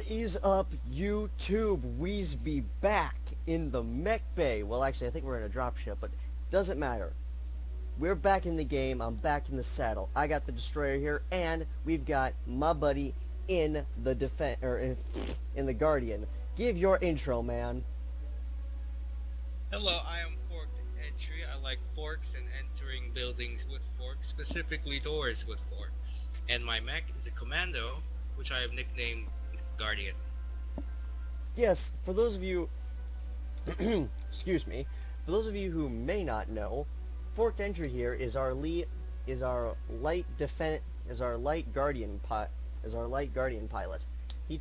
is up, YouTube? We's be back in the Mech Bay. Well, actually, I think we're in a dropship, but doesn't matter. We're back in the game. I'm back in the saddle. I got the destroyer here, and we've got my buddy in the in the Guardian. Give your intro, man. Hello, I am Forked Entry. I like forks and entering buildings with forks, specifically doors with forks. And my mech is a commando, which I have nicknamed Guardian. Yes, for those of you, excuse me, for those of you who may not know, Forked Entry here is our light guardian pilot. He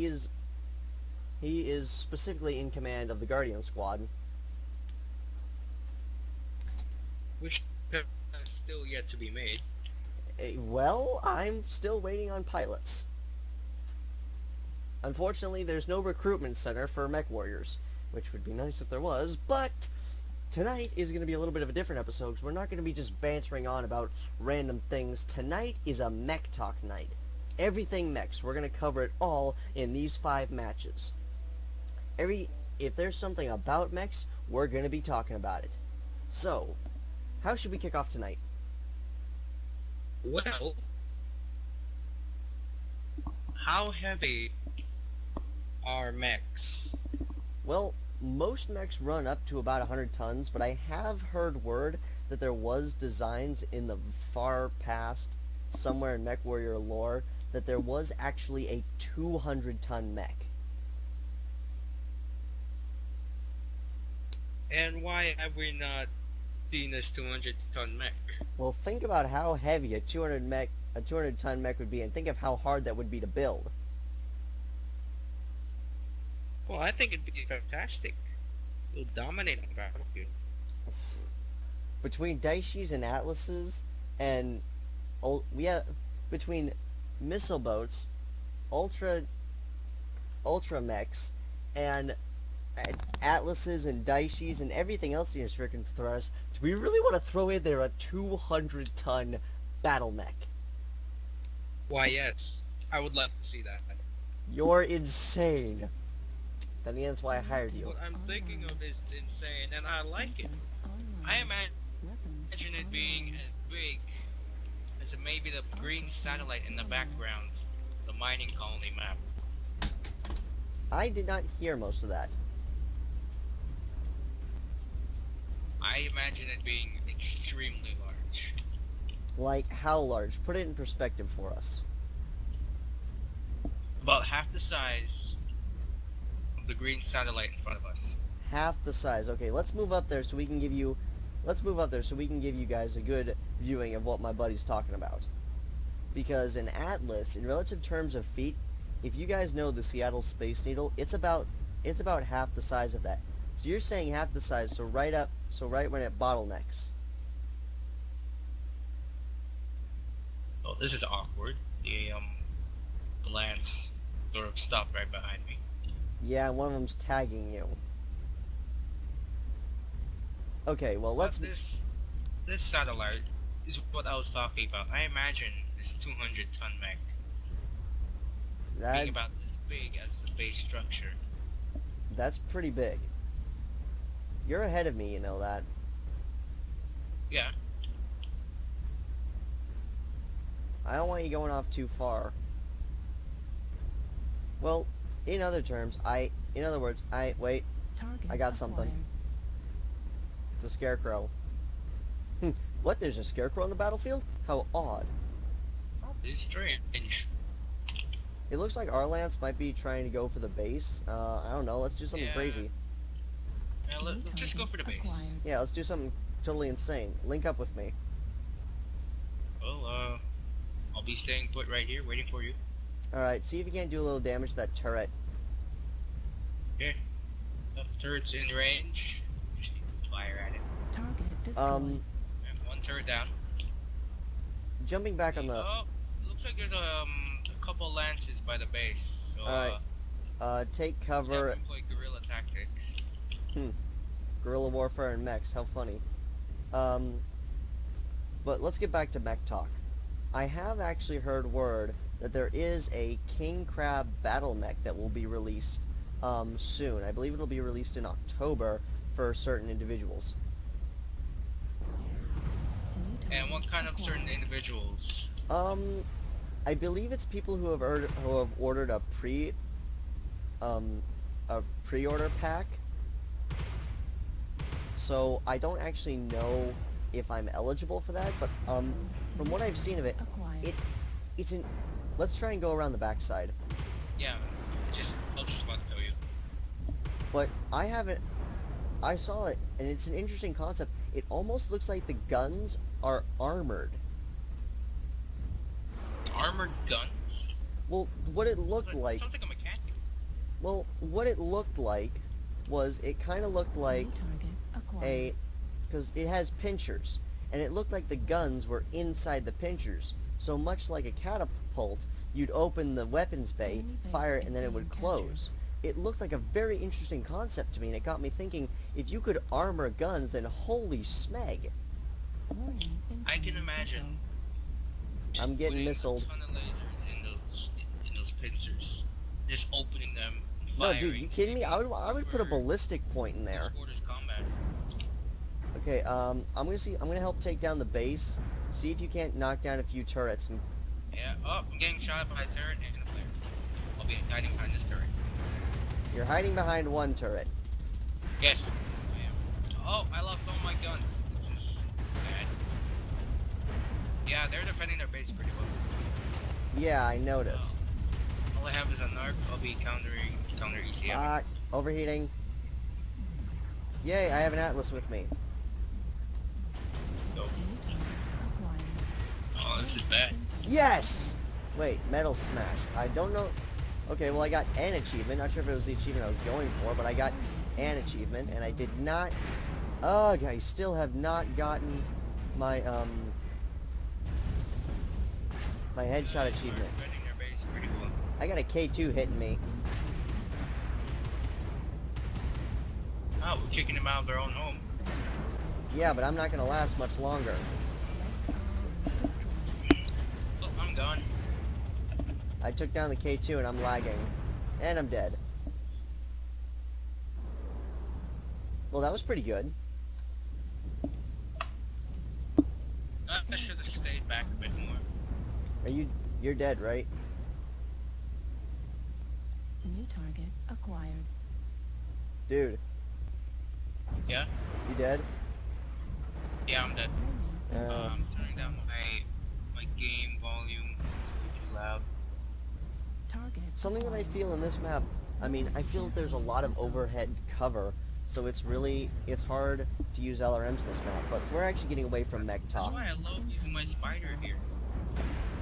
is specifically in command of the Guardian squad. Which is still yet to be made. Well, I'm still waiting on pilots. Unfortunately, there's no recruitment center for mech warriors, which would be nice if there was, but tonight is going to be a little bit of a different episode, because we're not going to be just bantering on about random things. Tonight is a Mech Talk night. Everything mechs. We're going to cover it all in these 5 matches. If there's something about mechs, we're going to be talking about it. So, how should we kick off tonight? Well, how heavy are mechs? Well, most mechs run up to about 100 tons, but I have heard word that there was designs in the far past, somewhere in Mech Warrior lore, that there was actually a 200-ton mech. And why have we not seen this 200-ton mech? Well, think about how heavy a 200-ton mech would be, and think of how hard that would be to build. Well, I think it'd be fantastic. It'll dominate on the battlefield. Between Daishis and Atlases, and between missile boats, ultra mechs, and Atlases and Daishis and everything else in your freaking thrust, do we really want to throw in there a 200-ton battle mech? Why, yes. I would love to see that. You're insane. Then that's why I hired you. What I'm thinking of is insane, and I like it. I imagine it being as big as maybe the green satellite in the background, the mining colony map. I did not hear most of that. I imagine it being extremely large. Like, how large? Put it in perspective for us. About half the size of the green satellite in front of us. Half the size. Okay, let's move up there so we can give you guys a good viewing of what my buddy's talking about. Because in Atlas, in relative terms of feet, if you guys know the Seattle Space Needle, it's about half the size of that. So you're saying half the size, so right when it bottlenecks. Oh, this is awkward. The Lance sort of stopped right behind me. Yeah, one of them's tagging you. Okay, well let's. This satellite is what I was talking about. I imagine this 200-ton mech being about as big as the base structure. That's pretty big. You're ahead of me, you know that. Yeah. I don't want you going off too far. Well, in other words, I got something. It's a scarecrow. What? There's a scarecrow on the battlefield? How odd. It's strange. It looks like our Lance might be trying to go for the base. I don't know. Let's do something crazy. Yeah, let's just go for the base. Yeah, let's do something totally insane. Link up with me. Well, I'll be staying put right here, waiting for you. Alright, see if you can't do a little damage to that turret. Okay. The turret's in range. Just need to fire at it. Target destroyed. And one turret down. Jumping back on the... Oh, looks like there's a couple lances by the base. So, Alright. Take cover. Employ guerrilla tactics. Guerrilla warfare and mechs. How funny. But let's get back to Mech Talk. I have actually heard word that there is a King Crab battle mech that will be released soon. I believe it'll be released in October for certain individuals. And what kind of certain individuals? I believe it's people who have ordered a pre-order pack. So I don't actually know if I'm eligible for that, but from what I've seen of it, it's in. Let's try and go around the backside. Yeah, I was just about to tell you. But I haven't. I saw it, and it's an interesting concept. It almost looks like the guns are armored. Armored guns? Well, what it looked like. Sounds like a mechanic. Well, what it looked like was it kind of looked like because it has pinchers, and it looked like the guns were inside the pinchers. So much like a catapult, you'd open the weapons bay, fire it, and then it would close. It looked like a very interesting concept to me, and it got me thinking, if you could armor guns, then holy smeg. I can imagine. I'm getting missiled. A ton of lasers in those pincers. Just opening them. No, dude, you kidding me? I would put a ballistic point in there. Okay, I'm gonna help take down the base. See if you can't knock down a few turrets. And... Yeah. Oh, I'm getting shot by a turret and a player. I'll be hiding behind this turret. You're hiding behind one turret. Yes, I am. Oh, I lost all my guns. This is bad. Yeah, they're defending their base pretty well. Yeah, I noticed. All I have is a narc. I'll be counter ECM. Overheating. Yay, I have an Atlas with me. Go. Oh, this is bad. Yes! Wait, Metal Smash. I don't know. Okay, well I got an achievement. Not sure if it was the achievement I was going for, but I got an achievement, and I did not... Ugh, I still have not gotten my, my headshot achievement. I got a K2 hitting me. Oh, we're kicking them out of their own home. Yeah, but I'm not gonna last much longer. Oh, I'm gone. I took down the K2 and I'm lagging. And I'm dead. Well, that was pretty good. I should have stayed back a bit more. You're dead, right? New target acquired. Dude. Yeah? You dead? Yeah, I'm dead. I'm turning down my game volume. It's too loud. Target Something that I feel in this map, I mean, I feel that there's a lot of overhead cover, so it's hard to use LRMs in this map, but we're actually getting away from Mech Talk. That's why I love using my spider here.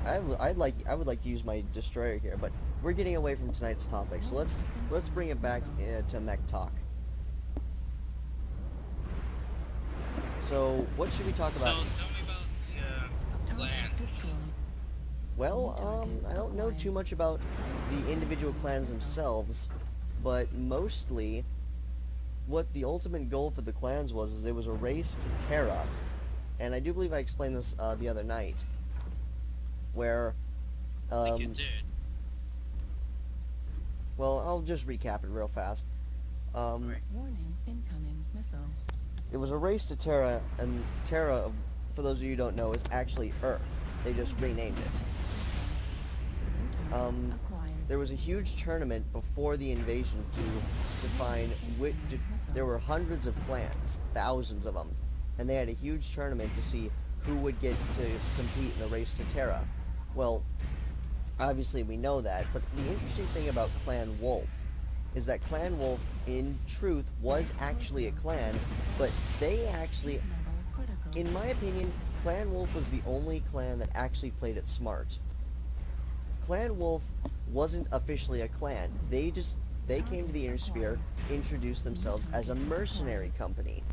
I would like to use my destroyer here, but we're getting away from tonight's topic, so let's bring it back to Mech Talk. So, what should we talk about? So, tell me about the clans. Well, I don't know too much about the individual clans themselves, but mostly what the ultimate goal for the clans was it was a race to Terra, and I do believe I explained this the other night, where, I think you did. well, I'll just recap it real fast. Right. Warning, incoming missile. It was a race to Terra, and Terra, for those of you who don't know, is actually Earth. They just renamed it. There was a huge tournament before the invasion to find which... There were hundreds of clans, thousands of them, and they had a huge tournament to see who would get to compete in the race to Terra. Well, obviously we know that, but the interesting thing about Clan Wolf is that Clan Wolf, in truth, was actually a clan, but they actually, in my opinion, Clan Wolf was the only clan that actually played it smart. Clan Wolf wasn't officially a clan. They came to the Inner Sphere, introduced themselves as a mercenary company.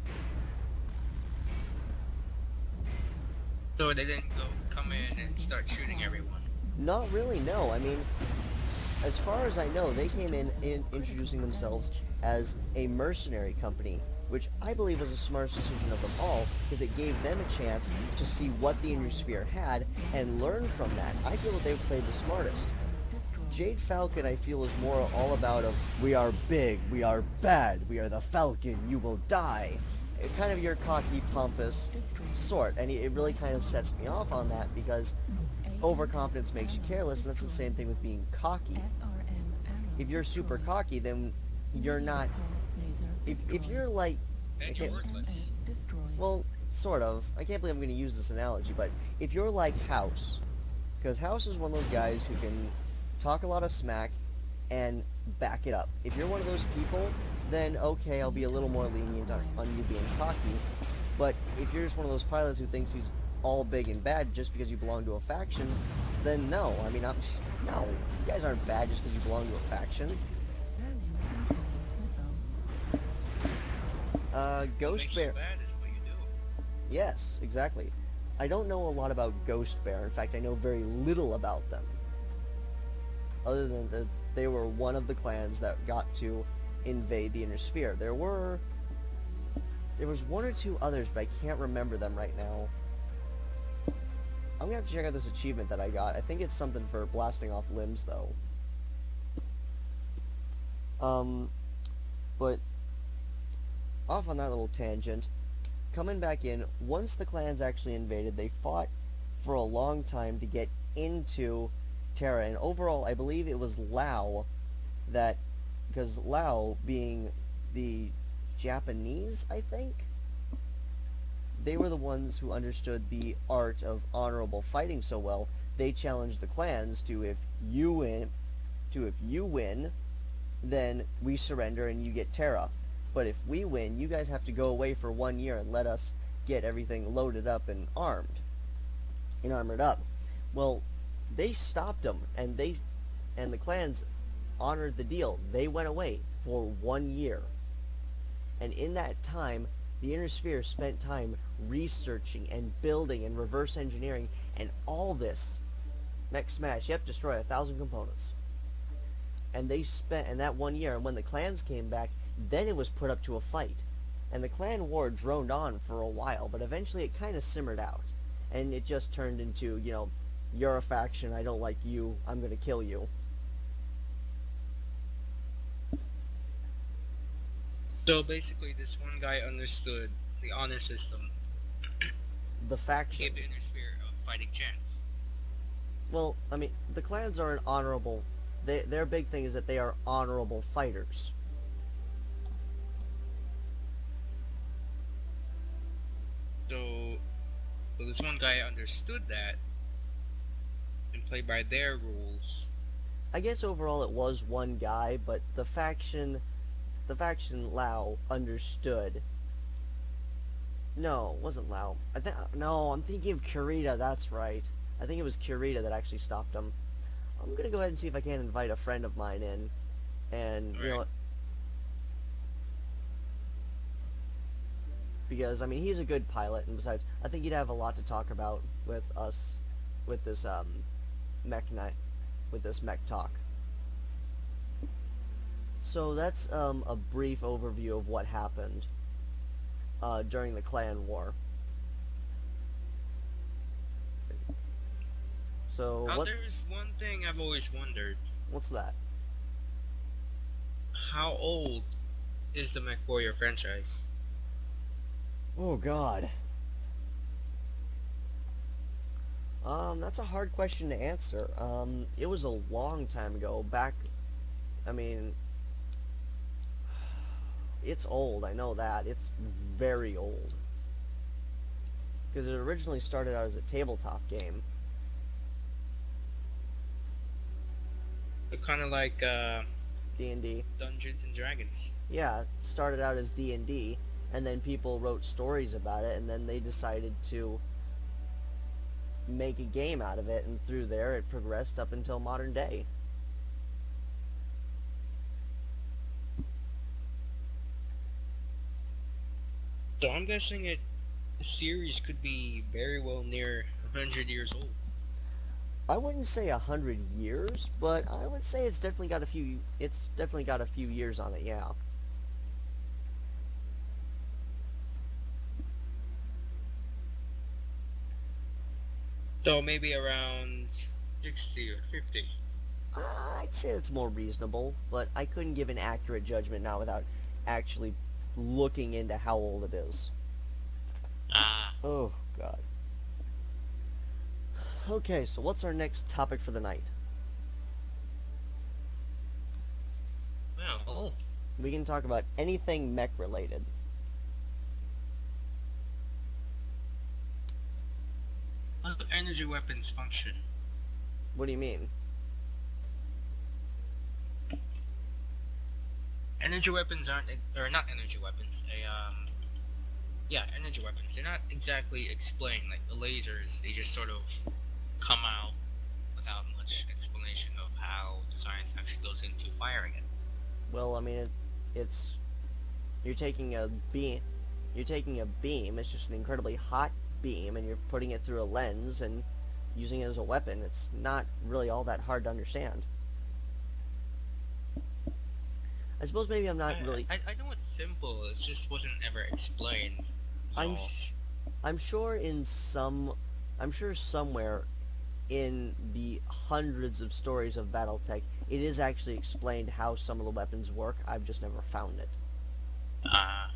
So they didn't come in and start shooting everyone. Not really, no. I mean, as far as I know, they came in introducing themselves as a mercenary company, which I believe was the smartest decision of them all, because it gave them a chance to see what the Inner Sphere had and learn from that. I feel that they've played the smartest. Jade Falcon, I feel, is more all about we are big, we are bad, we are the Falcon, you will die. Kind of your cocky, pompous sort, and it really kind of sets me off on that, because overconfidence makes you careless, and that's the same thing with being cocky. If you're super cocky, then you're not... If you're like... And you're worthless. Well, sort of. I can't believe I'm going to use this analogy, but if you're like House, because House is one of those guys who can talk a lot of smack and back it up. If you're one of those people, then okay, I'll be a little more lenient on you being cocky. But if you're just one of those pilots who thinks he's all big and bad just because you belong to a faction, then no. I mean, no. You guys aren't bad just because you belong to a faction. Ghost Makes Bear... you bad is what you do. Yes, exactly. I don't know a lot about Ghost Bear. In fact, I know very little about them. Other than that they were one of the clans that got to invade the Inner Sphere. There was one or two others, but I can't remember them right now. I'm gonna have to check out this achievement that I got. I think it's something for blasting off limbs, though. But off on that little tangent, coming back in, once the clans actually invaded, they fought for a long time to get into Terra, and overall, I believe it was Lao that, because Lao being the Japanese, I think, they were the ones who understood the art of honorable fighting so well. They challenged the clans to, if you win, then we surrender and you get Terra. But if we win, you guys have to go away for 1 year and let us get everything loaded up and armored up. Well, they stopped them, and the clans honored the deal. They went away for 1 year. And in that time, the Inner Sphere spent time researching and building and reverse engineering and all this. Mech Smash, you have to destroy 1,000 components. And they spent, in that 1 year, and when the clans came back, then it was put up to a fight. And the clan war droned on for a while, but eventually it kind of simmered out. And it just turned into, you're a faction, I don't like you, I'm going to kill you. So basically, this one guy understood the honor system. The faction. Gave the Inner Sphere a fighting chance. Well, I mean, the clans are an honorable... Their big thing is that they are honorable fighters. So this one guy understood that and played by their rules. I guess overall it was one guy, but the faction Lao understood. No, it wasn't Lao. No, I'm thinking of Kurita, that's right. I think it was Kurita that actually stopped him. I'm gonna go ahead and see if I can invite a friend of mine in, and you know what? Because I mean he's a good pilot, and besides, I think he'd have a lot to talk about with us, with this Mech night, with this Mech Talk. So that's a brief overview of what happened during the clan war. So Now, there's one thing I've always wondered. What's that? How old is the Mech Warrior franchise? Oh God. That's a hard question to answer. It was a long time ago. I mean, it's old. I know that. It's very old. Because it originally started out as a tabletop game. Kind of like D&D. Dungeons and Dragons. Yeah, it started out as D&D, and then people wrote stories about it, and then they decided to make a game out of it, and through there it progressed up until modern day. So I'm guessing the series could be very well near 100 years old. I wouldn't say 100 years, but I would say it's definitely got a few. It's definitely got a few years on it. Yeah. So maybe around 60 or 50. I'd say it's more reasonable, but I couldn't give an accurate judgment now without actually looking into how old it is. Ah, Oh, God. Okay, so what's our next topic for the night? well, We can talk about anything mech related. how do energy weapons function? What do you mean? Energy weapons aren't, or not energy weapons, yeah, energy weapons. They're not exactly explained, like the lasers, they just sort of come out without much explanation of how the science actually goes into firing it. Well, I mean, it's you're taking a beam. You're taking a beam. It's just an incredibly hot beam, and you're putting it through a lens and using it as a weapon. It's not really all that hard to understand. I suppose maybe I'm not really. I know it's simple, it just wasn't ever explained. I'm So, sh- I'm sure in some. I'm sure somewhere in the hundreds of stories of BattleTech, it is actually explained how some of the weapons work. I've just never found it. uh,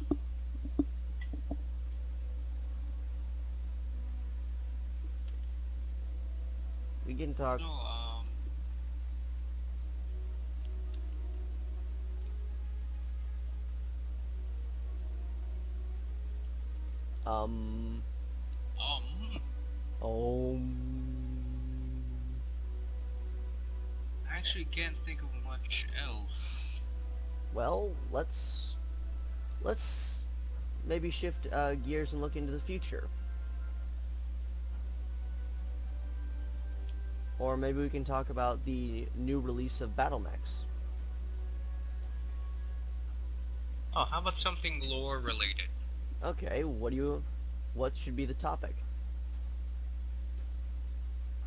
We can talk. so, Um. um, Um. I actually can't think of much else. Well, let's maybe shift gears and look into the future. Or maybe we can talk about the new release of Battle Mechs. Oh, how about something lore related? Okay, what should be the topic?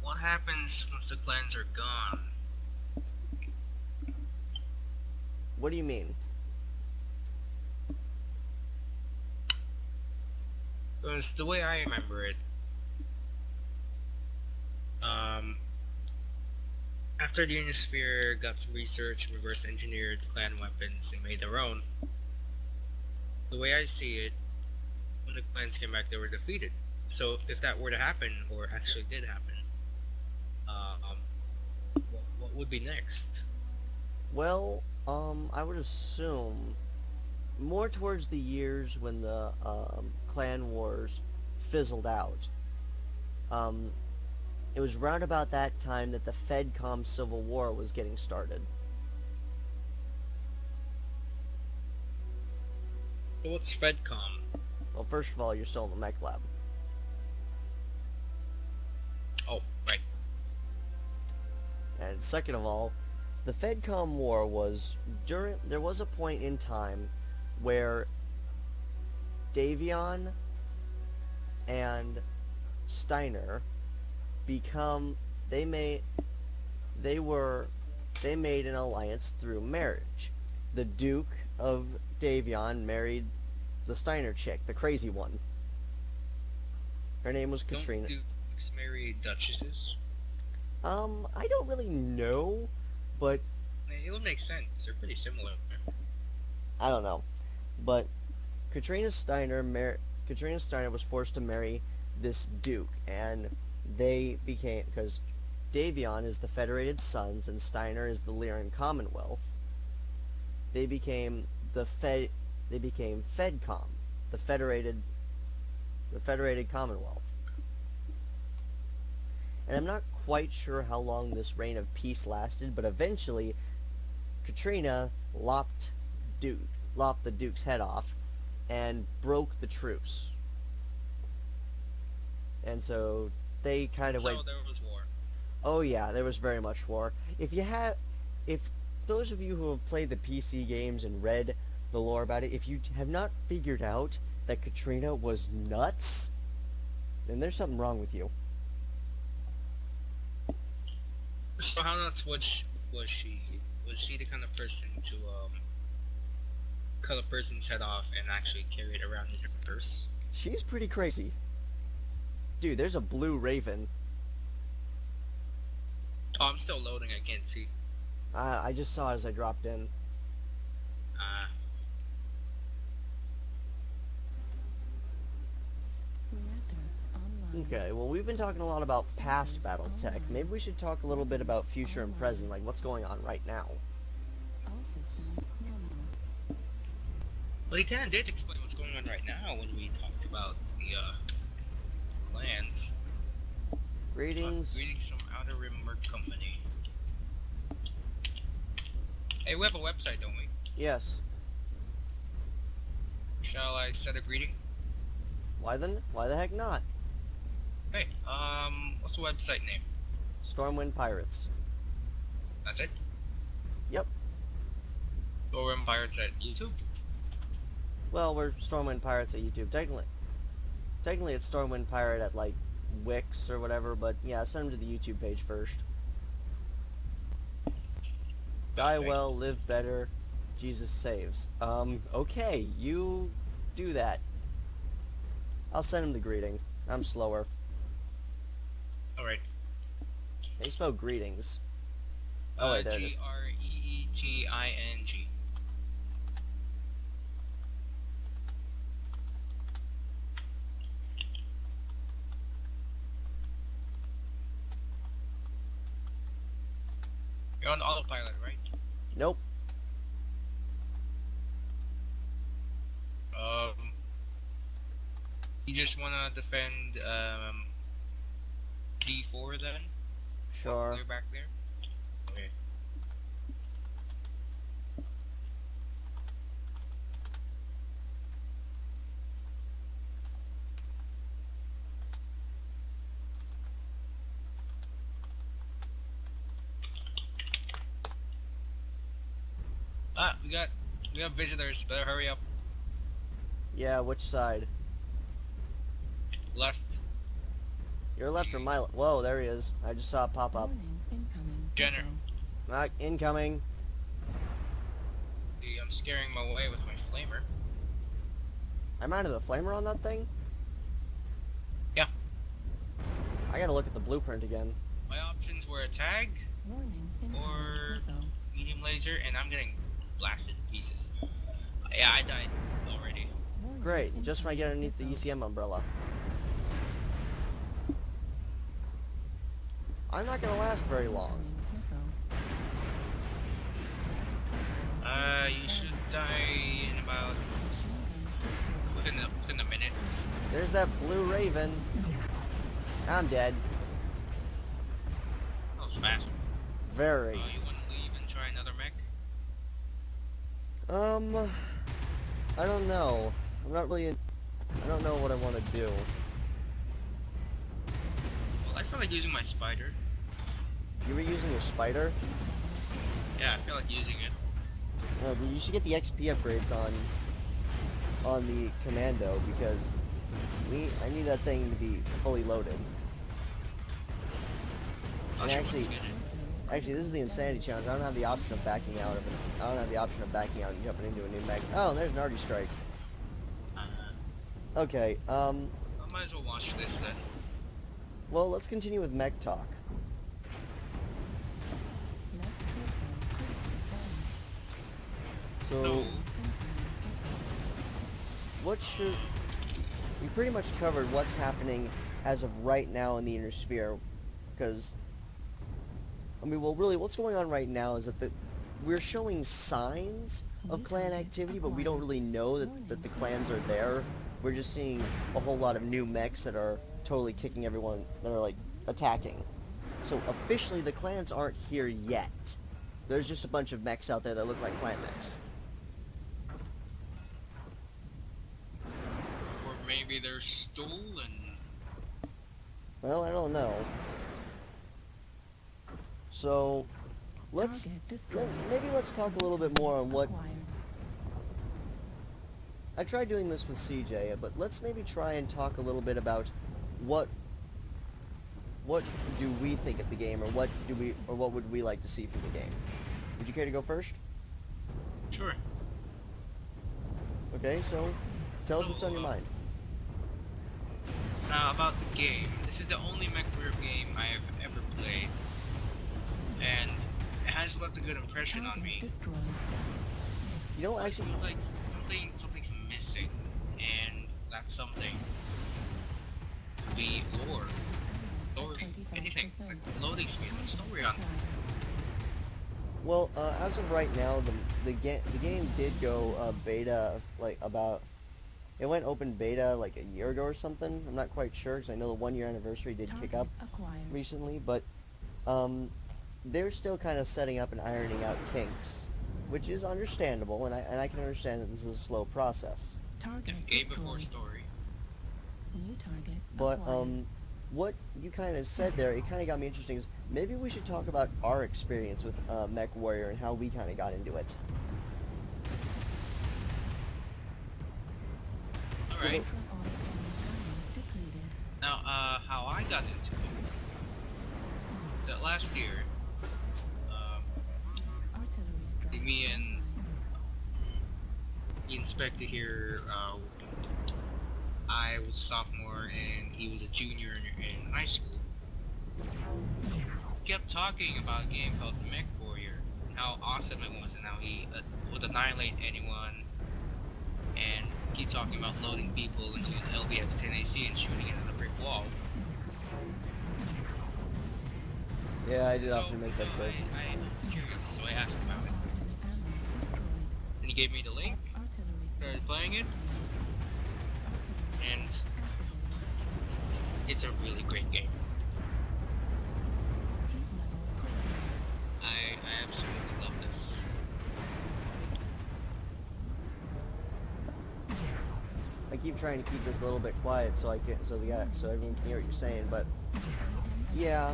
What happens once the clans are gone? What do you mean? Because the way I remember it, um, after the Unisphere got to research, reverse engineered clan weapons and made their own, the way I see it, when the clans came back, they were defeated. So if that were to happen, or actually did happen, um, what would be next? Well, I would assume more towards the years when the clan wars fizzled out. Um, it was round about that time that the FedCom Civil War was getting started. So what's Fedcom? Well, first of all, you're still in the mech lab. Oh, right. And second of all, the FedCom war was there was a point in time where Davion and Steiner become they made they were they made an alliance through marriage. The Duke of Davion married the Steiner chick, the crazy one. Her name was Don't Katrina. dukes marry duchesses? I don't really know, but It would make sense. They're pretty similar. I don't know. But Katrina Steiner was forced to marry this duke, and they became because Davion is the Federated Sons and Steiner is the Lyran Commonwealth. They became They became FedCom, the Federated Commonwealth. And I'm not quite sure how long this reign of peace lasted, but eventually Katrina lopped the Duke's head off and broke the truce. And so they kind of went. So there was war. Oh yeah, there was very much war. If those of you who have played the PC games and read the lore about it, if you have not figured out that Katrina was nuts, then there's something wrong with you. So how nuts was she? Was she the kind of person to cut a person's head off and actually carry it around in her purse? She's pretty crazy. Dude, there's a blue raven Oh, I'm still loading. I can't see. I just saw it as I dropped in. Uh, Reactor online. Okay, well, we've been talking a lot about past Sensors battle tech. online. Maybe we should talk a little bit about future and present, like what's going on right now. All systems nominal. well, he kind of did explain what's going on right now when we talked about the clans. Greetings. Greetings from Outer Rim Merc Company. Hey, we have a website, don't we? Yes. Shall I set a greeting? Why then? Why the heck not? Hey, what's the website name? Stormwind Pirates. That's it? Yep. Rim Pirates at YouTube? Well, we're Stormwind Pirates at YouTube. Technically it's Stormwind Pirate at, like, Wix or whatever, but yeah, send them to the YouTube page first. Die Okay. well, live better, Jesus saves. Okay, you do that. I'll send him the greeting. I'm slower. Alright. How you spell greetings? Oh wait, there it is. Greeting. You're on autopilot, right? Nope. You just wanna defend, D4 then? Sure. Clear back there? Okay. We have visitors. Better hurry up. Yeah, which side? Left. Your left or my left? Whoa, there he is. I just saw it pop up. Warning, incoming. Jenner. missile. Incoming. See, I'm scaring him away with my flamer. I mounted the flamer on that thing? Yeah. I gotta look at the blueprint again. My options were a tag, Warning, incoming. Or- missile. medium laser, and I'm getting blasted to pieces. Yeah, I died already. Warning, Great, just when I get incoming underneath the missile. ECM umbrella. I'm not gonna last very long. Incoming missile. You should die in about within a minute. There's that blue raven. I'm dead. That was fast. Very. You want to leave and try another mech? I don't know. I'm not really. I don't know what I want to do. Well, I feel like using my spider. You were using your spider? Yeah, I feel like using it. No, dude, you should get the XP upgrades on the commando because I need that thing to be fully loaded. And actually, this is the insanity challenge. I don't have the option of backing out of it. I don't have the option of backing out and jumping into a new mech. Oh, there's an arty strike. Okay. I might as well watch this then. Well, let's continue with Mech Talk. Left missile critical So, damage. what should we pretty much covered what's happening as of right now in the inner sphere, because I mean, well, really, what's going on right now is that we're showing signs of clan activity, but we don't really know that the clans are there. We're just seeing a whole lot of new mechs that are totally kicking everyone, that are like attacking. So officially, the clans aren't here yet. There's just a bunch of mechs out there that look like clan mechs. Or maybe they're stolen. Well, I don't know. So, Target destroyed. maybe let's talk a little bit more on what... Acquired. I tried doing this with CJ, but let's maybe try and talk a little bit about what do we think of the game, or what would we like to see from the game. Would you care to go first? Sure. Okay, so tell us what's on your mind. Now about the game. This is the only MechWarrior game I have ever played. and it has left a good impression on Target me. destroyed. You know, But it actually, feels like something's missing, and that something could be lore, story, anything like loading speed, and story on. well, as of right now, the game did go beta like about. It went open beta like a year ago or something. I'm not quite sure because I know the 1 year anniversary did kick up Acquired. recently, but um, they're still kind of setting up and ironing out kinks, which is understandable, and I can understand that this is a slow process. Target Game before destroyed. story. New target But acquired. what you kind of said there, it kind of got me interesting. Is maybe we should talk about our experience with Mech Warrior and how we kind of got into it. All Well, right. Ultra auto depleted. Now, how I got into it, that last year, um, Artillery strike. me and online. the inspector here, I was a sophomore and he was a junior in high school. He kept talking about a game called Mech Warrior, and how awesome it was, and how he would annihilate anyone, and keep talking about loading people into an LBX-10AC and shooting it at a brick wall. yeah, I did So, often make that joke. I was curious, so I asked about it. Ammo destroyed. And he gave me the link, Artillery started strike. playing it, Artillery and activated. it's a really great game. Heat level critical. I absolutely love this. I keep trying to keep this a little bit quiet so so everyone can hear what you're saying. But yeah,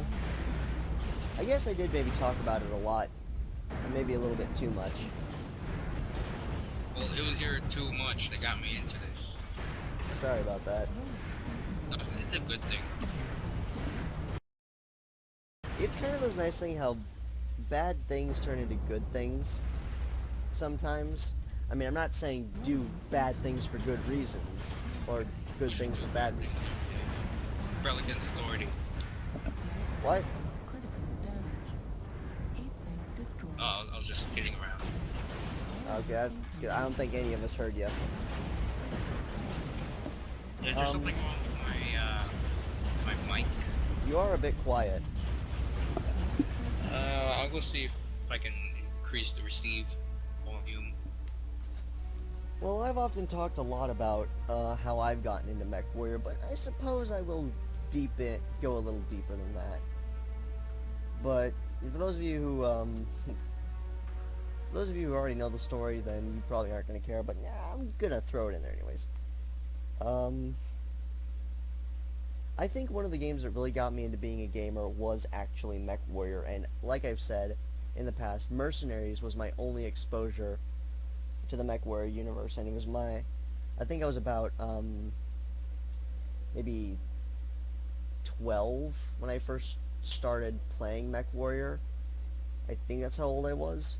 I guess I did maybe talk about it a lot, and maybe a little bit too much. Well, it was your too much that got me into this. Sorry about that. It's a good thing. It's kind of those nice thing how bad things turn into good things sometimes. I mean, I'm not saying do bad things for good reasons or good things for bad reasons. Relican's authority. What? Critical damage. Heat sink destroyed. Oh, I was just kidding around. Okay, I don't think any of us heard you. Is there something wrong with my mic? You are a bit quiet. I'll go see if I can increase the receive volume. Well, I've often talked a lot about how I've gotten into Mech Warrior, but I suppose I will go a little deeper than that. But for those of you who those of you who already know the story, then you probably aren't going to care. But yeah, I'm gonna throw it in there anyways. I think one of the games that really got me into being a gamer was actually Mech Warrior, and like I've said in the past, Mercenaries was my only exposure to the Mech Warrior universe, and it was I think I was about maybe 12 when I first started playing Mech Warrior. I think that's how old I was.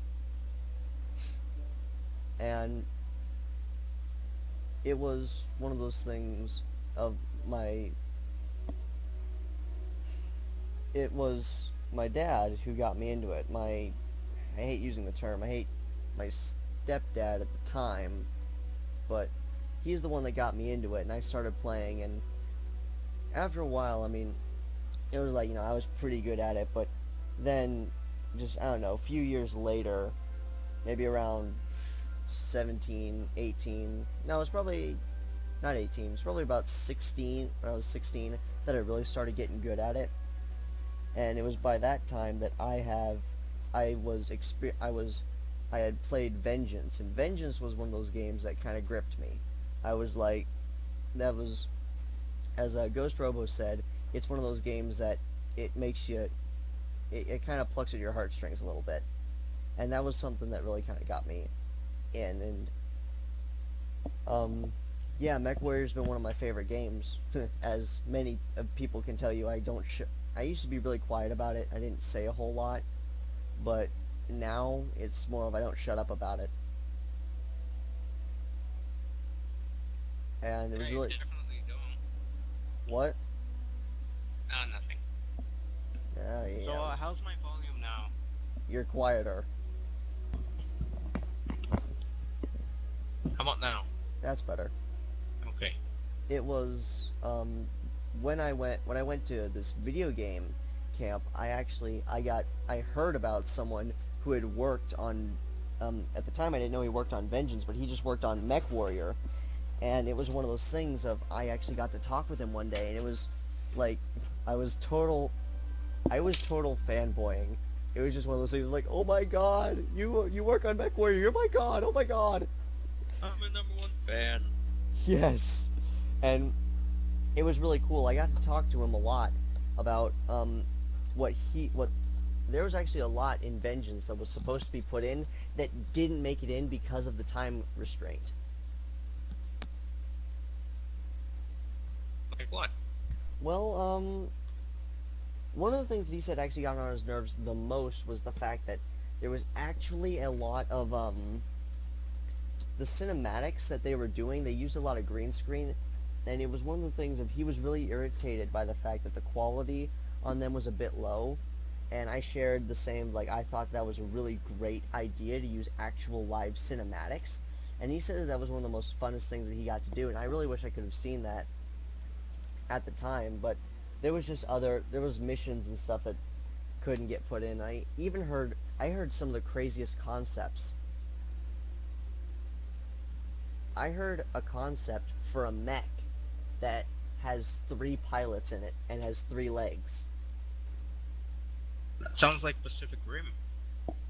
And it was one of those things of it was my dad who got me into it. I hate using the term. I hate my stepdad at the time, but he's the one that got me into it, and I started playing, and after a while, I mean, it was like, I was pretty good at it, but then, just, I don't know, a few years later, maybe around 17, 18, no, it's probably not 18, it's probably about 16, when I was 16, that I really started getting good at it, and it was by that time that I had played Vengeance, and Vengeance was one of those games that kind of gripped me. I was like, that was, as Ghost Robo said, it's one of those games that it makes you, it kind of plucks at your heartstrings a little bit, and that was something that really kind of got me in, and yeah, Mech Warrior's been one of my favorite games. As many people can tell you, I used to be really quiet about it. I didn't say a whole lot, but now it's more of I don't shut up about it. And it was Right, really definitely don't. what? Nothing. Yeah. So, how's my volume now? you're quieter. How about now? That's better. Okay. It was when I went to this video game camp. I heard about someone who had worked on at the time I didn't know he worked on Vengeance, but he just worked on Mech Warrior, and it was one of those things of I actually got to talk with him one day, and it was like I was total fanboying. It was just one of those things like, oh my god, you work on Mech Warrior, oh my god, oh my god. I'm a #1 fan. Yes, and it was really cool. I got to talk to him a lot about what there was actually a lot in Vengeance that was supposed to be put in that didn't make it in because of the time restraint. Like what? Well, one of the things that he said actually got on his nerves the most was the fact that there was actually a lot of the cinematics that they were doing. They used a lot of green screen, and it was one of the things of he was really irritated by the fact that the quality on them was a bit low, and I shared the same, like, I thought that was a really great idea to use actual live cinematics, and he said that that was one of the most funnest things that he got to do, and I really wish I could have seen that at the time, but there was missions and stuff that couldn't get put in. I heard some of the craziest concepts. I heard a concept for a mech that has 3 pilots in it and has 3 legs. That sounds like Pacific Rim.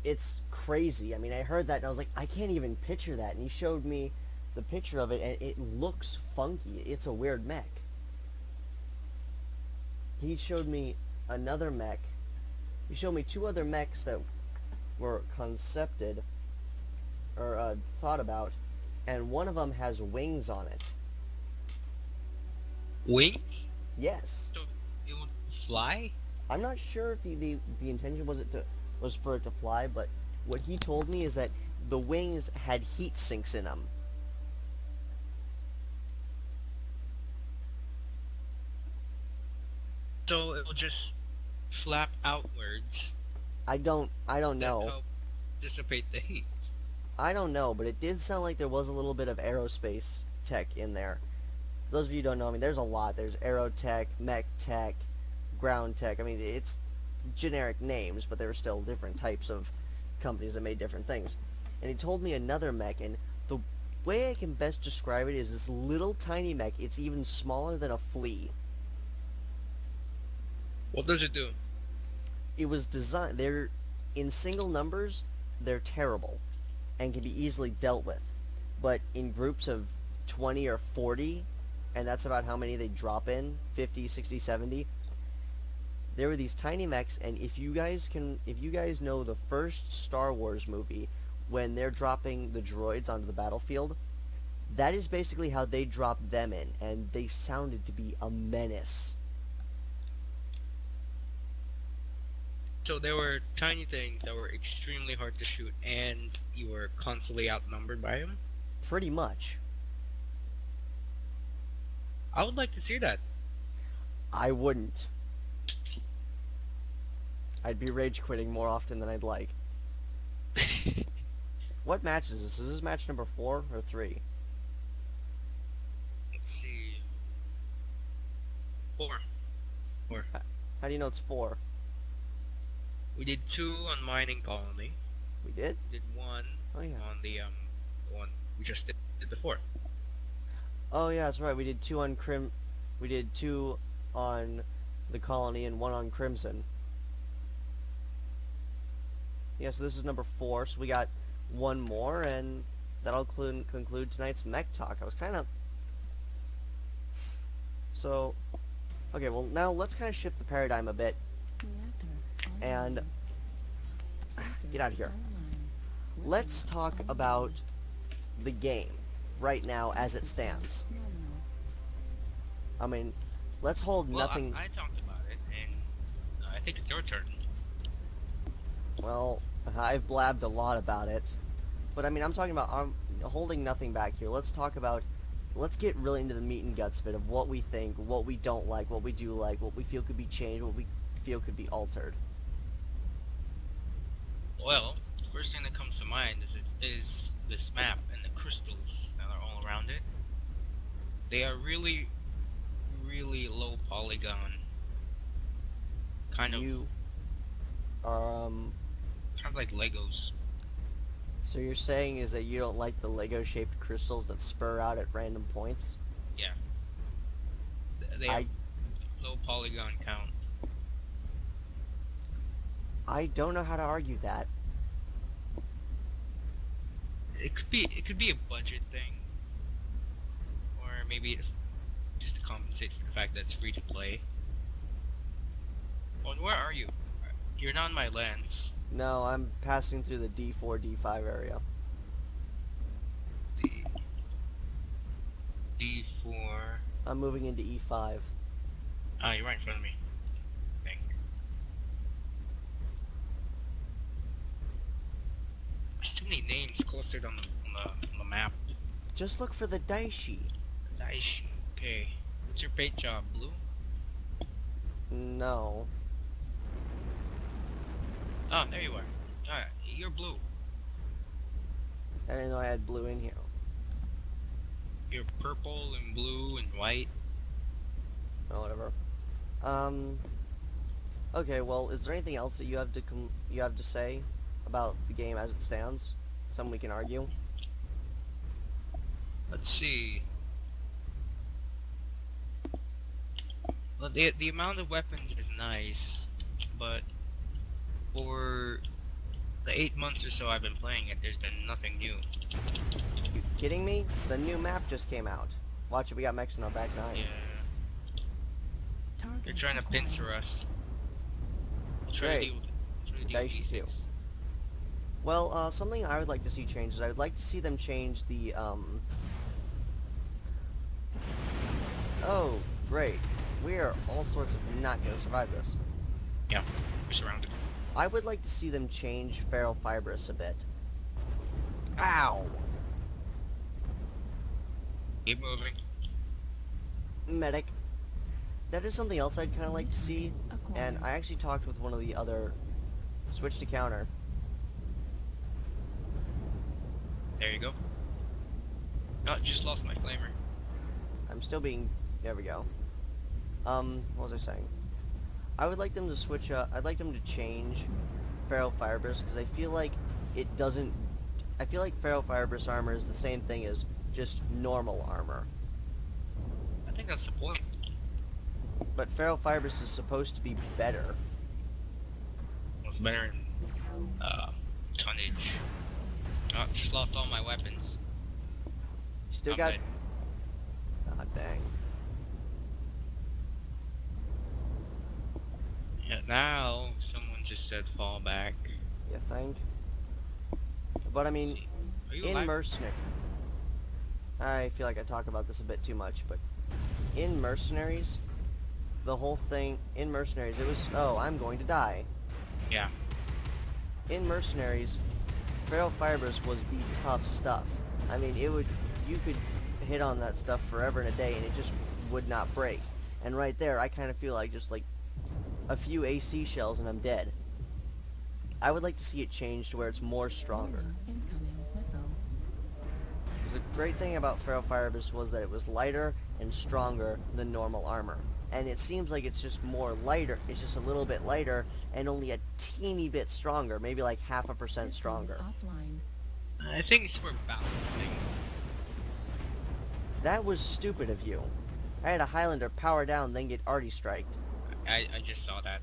It's crazy. I mean, I heard that and I was like, I can't even picture that. And he showed me the picture of it and it looks funky. It's a weird mech. He showed me another mech. He showed me 2 other mechs that were concepted or thought about, and one of them has wings on it. Wings? Yes. So it would fly? I'm not sure if the intention was for it to fly, but what he told me is that the wings had heat sinks in them. So it will just flap outwards. I don't To know. help dissipate the heat. I don't know, but it did sound like there was a little bit of aerospace tech in there. For those of you who don't know, I mean, there's a lot. There's aero tech, mech tech, ground tech. I mean, it's generic names, but there were still different types of companies that made different things. And he told me another mech, and the way I can best describe it is this little tiny mech. It's even smaller than a flea. What does it do? It was designed. They're in single numbers. They're terrible, and can be easily dealt with. But in groups of 20 or 40, and that's about how many they drop in, 50, 60, 70. There were these tiny mechs, and if you guys know the first Star Wars movie, when they're dropping the droids onto the battlefield, that is basically how they dropped them in, and they sounded to be a menace. So there were tiny things that were extremely hard to shoot, and you were constantly outnumbered by them? Pretty much. I would like to see that. I wouldn't. I'd be rage quitting more often than I'd like. What match is this? Is this match number 4 or 3? Let's see. 4. How do you know it's 4? We did 2 on Mining Colony. We did? We did 1 Oh yeah. on the one we just did before. Oh yeah, that's right. We did 2 on We did 2 on the Colony and 1 on Crimson. Yeah, so this is number 4. So we got 1 more, and that'll conclude tonight's Mech Talk. I was kind of... So, okay, well now let's kind of shift the paradigm a bit. And get out of here. Let's talk about the game right now as it stands. I mean, let's hold nothing. I talked about it, and I think it's your turn. Well, I've blabbed a lot about it, but I mean, I'm holding nothing back here. Let's get really into the meat and guts of it, of what we think, what we don't like, what we do like, what we feel could be changed, what we feel could be altered. Well, first thing that comes to mind is this map and the crystals that are all around it. They are really, really low polygon, kind of, You are, kind of like Legos. so you're saying is that you don't like the Lego-shaped crystals that spur out at random points? Yeah, they have I low polygon count. I don't know how to argue that. It could be a budget thing, or maybe just to compensate for the fact that it's free to play. Well, where are you? You're not in my lands. No, I'm passing through the D4, D5 area. D D4. I'm moving into E5. Ah, you're right in front of me. I think. There's too many names clustered on the map. Just look for the Daishi. Nice. Okay. What's your paint job? Blue? No. Oh, there you are. Alright, you're blue. I didn't know I had blue in here. You're purple and blue and white. Oh, whatever. Okay, well, is there anything else that you have to say about the game as it stands? Something we can argue? Let's see. Well, the amount of weapons is nice, but for the 8 months or so I've been playing it, there's been nothing new. You kidding me? The new map just came out. Watch it, we got Mechs in our back nine. Yeah. They're trying to pincer us. Try to deal with Dicey these too. things. Well, something I would like to see change is I would like to see them change the, Oh, great. We are all sorts of not gonna survive this. Yeah, we're surrounded. I would like to see them change Feral Fibrous a bit. Ow! Keep moving. Medic. That is something else I'd kind of like to see, and I actually talked with one of the other... Switch to counter. There you go. Oh, just lost my flamer. I'm still being... There we go. What was I saying? I would like them to switch up... I'd like them to change Feral Fibrous, because I feel like it doesn't... I feel like Feral Fibrous armor is the same thing as just normal armor. I think that's the point. But Feral Fibrous is supposed to be better. It's better in tonnage. Oh, just lost all my weapons. Still I'm got... dead. Ah, dang. Yeah, now someone just said fall back. You think? But I mean, Are you in alive? Mercenary... I feel like I talk about this a bit too much, but... In Mercenaries, the whole thing... In Mercenaries, it was... Oh, I'm going to die. Yeah. In Mercenaries, Feral Fibrous was the tough stuff. I mean, it would... You could hit on that stuff forever and a day, and it just would not break. And right there, I kind of feel like just, like, a few AC shells and I'm dead. I would like to see it change to where it's more stronger. Incoming missile. Because the great thing about Feral Fibrous was that it was lighter and stronger than normal armor. And it seems like it's just more lighter, it's just a little bit lighter, and only a teeny bit stronger, maybe like 0.5% System stronger. Offline. I think it's for balancing. That was stupid of you. I had a Highlander power down, then get arty striked. I just saw that.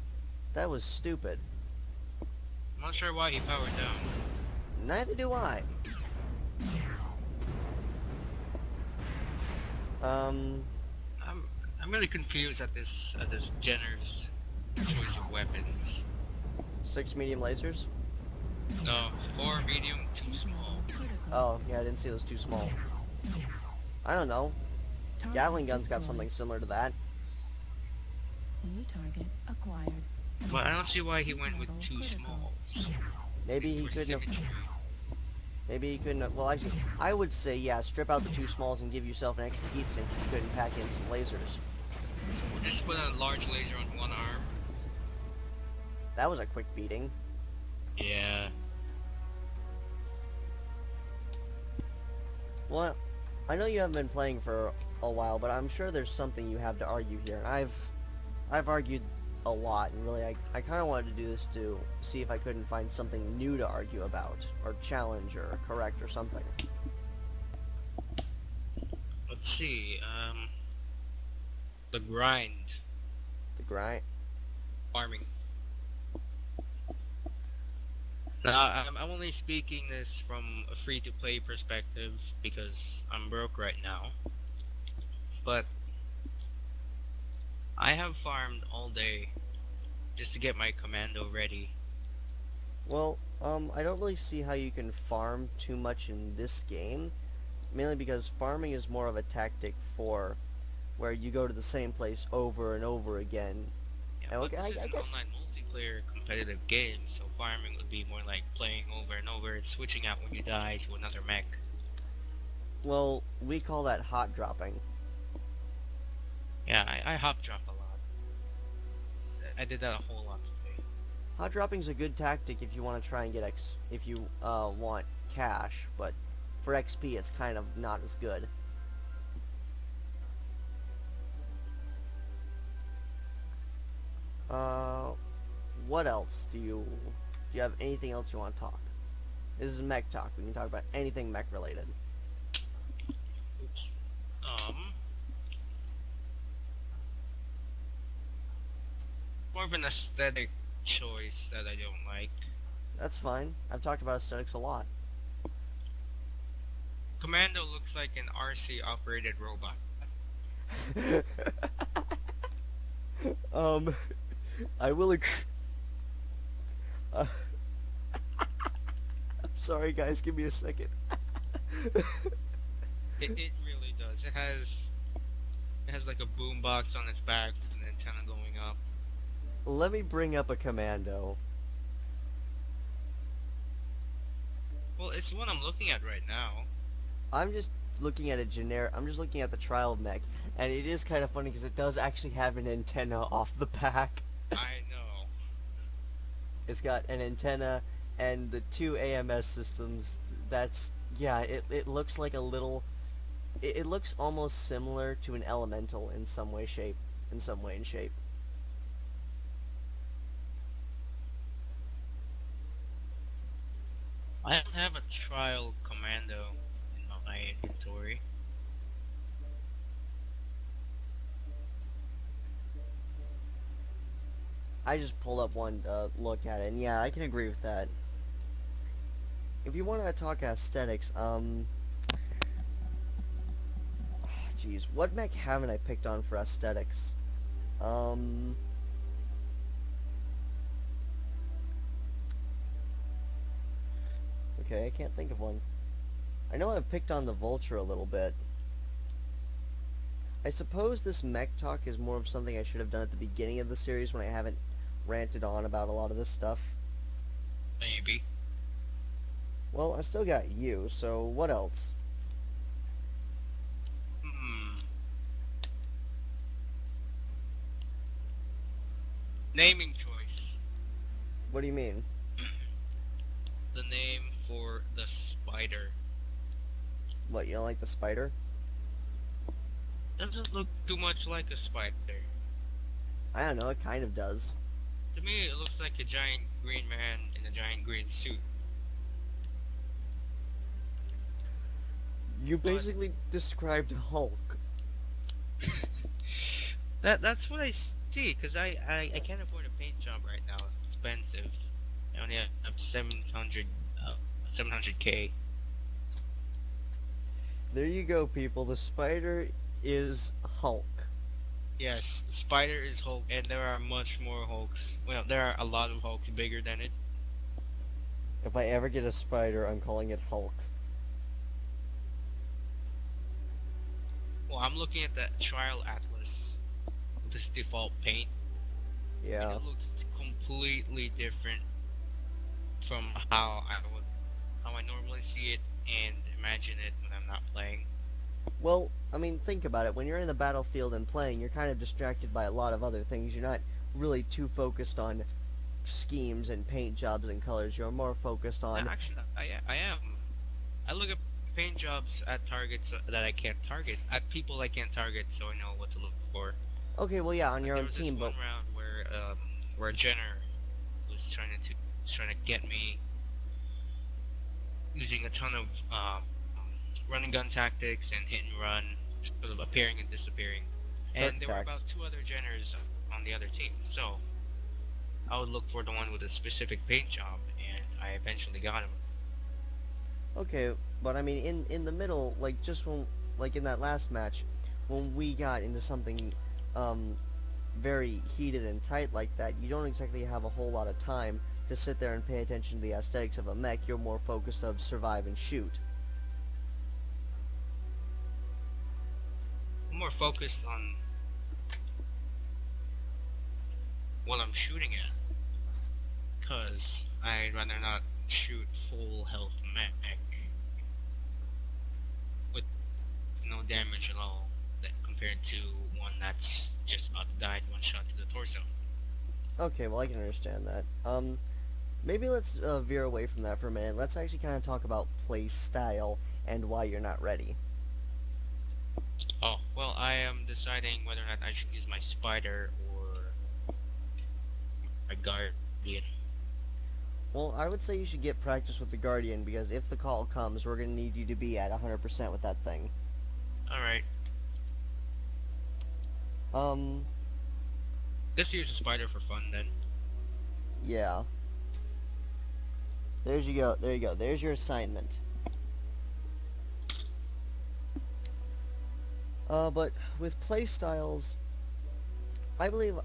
That was stupid. I'm not sure why he powered down. Neither do I. I'm really confused at this generous choice of weapons. 6 medium lasers? No, 4 medium, 2 small. Critical. Oh, yeah, I didn't see those 2 small. I don't know. Target Gatling gun's got destroyed. something similar to that. New target acquired. But I don't see why he went with 2 Critical. smalls. Maybe he For couldn't have... symmetry. Maybe he couldn't have... Well, actually, I would say, yeah, strip out the 2 smalls and give yourself an extra heat sink if you couldn't pack in some lasers. Or just put a large laser on one arm. That was a quick beating. Yeah. Well, I know you haven't been playing for a while, but I'm sure there's something you have to argue here. And I've argued a lot, and really, I kind of wanted to do this to see if I couldn't find something new to argue about, or challenge, or correct, or something. Let's see. The grind, The grind. farming. Now, I'm only speaking this from a free-to-play perspective because I'm broke right now. But I have farmed all day just to get my commando ready. Well, I don't really see how you can farm too much in this game, mainly because farming is more of a tactic for where you go to the same place over and over again. Yeah, And but okay, this is I an guess. online multiplayer competitive game, so farming would be more like playing over and over and switching out when you die to another mech. Well, we call that hot dropping. Yeah, I hop drop a lot. I did that a whole lot today. Hot dropping's a good tactic if you want to try and get if you want cash, but for XP it's kind of not as good. Uh, what else do you have anything else you want to talk? This is Mech Talk. We can talk about anything mech related. Oops. More of an aesthetic choice that I don't like. That's fine. I've talked about aesthetics a lot. Commando looks like an RC operated robot. um, I will agree. I'm sorry, guys. Give me a second. It really does. It has like a boombox on its back with an antenna going up. Let me bring up a commando. Well, it's the one I'm looking at right now. I'm just looking at a generic. I'm just looking at the trial mech, and it is kind of funny because it does actually have an antenna off the back. I know. It's got an antenna and the two AMS systems. That's yeah. It looks like a little. It looks almost similar to an elemental in some way, shape. In some way and shape. I don't have a trial commando in my inventory. I just pulled up one to look at it, and yeah, I can agree with that. If you want to talk aesthetics, jeez, what mech haven't I picked on for aesthetics? Okay, I can't think of one. I know I've picked on the Vulture a little bit. I suppose this Mech Talk is more of something I should have done at the beginning of the series when I haven't ranted on about a lot of this stuff. Maybe. Well, I still got you, so what else? Hmm. Naming choice. What do you mean? The name for the spider. What, you don't like the spider? Doesn't look too much like a spider. I don't know, it kind of does. To me, it looks like a giant green man in a giant green suit. You basically described Hulk. That's what I see, because I can't afford a paint job right now. It's expensive. I only have 700k. There you go, people. The spider is Hulk. Yes, the spider is Hulk, and there are much more Hulks. Well, there are a lot of Hulks bigger than it. If I ever get a spider, I'm calling it Hulk. Well, I'm looking at the Trial Atlas with this default paint. Yeah. And it looks completely different from how I normally see it and imagine it when I'm not playing. Well, I mean, think about it. When you're in the battlefield and playing, you're kind of distracted by a lot of other things. You're not really too focused on schemes and paint jobs and colors. You're more focused on... Actually, I am. I look at paint jobs at targets that I can't target, at people I can't target, so I know what to look for. Okay, well, yeah, on Like your there own was this team, one but round where a Jenner was trying to get me using a ton of run and gun tactics and hit and run, sort of appearing and disappearing. shark And there were attacks. about two other Jenners on the other team, so I would look for the one with a specific paint job, and I eventually got him. Okay, but I mean, in the middle, like just when, like in that last match, when we got into something, um, very heated and tight like that, you don't exactly have a whole lot of time to sit there and pay attention to the aesthetics of a mech. You're more focused of survive and shoot. I'm more focused on what I'm shooting at, because I'd rather not shoot full health mech with no damage at all, that compared to one that's just about to die in one shot to the torso. Okay, well I can understand that. Maybe let's veer away from that for a minute. Let's actually kind of talk about play style and why you're not ready. Oh, well, I am deciding whether or not I should use my spider or my guardian. Well, I would say you should get practice with the Guardian because if the call comes, we're going to need you to be at 100% with that thing. Alright, Um, let's use a spider for fun then. yeah. There you go. There you go. There's your assignment. But with play styles, I believe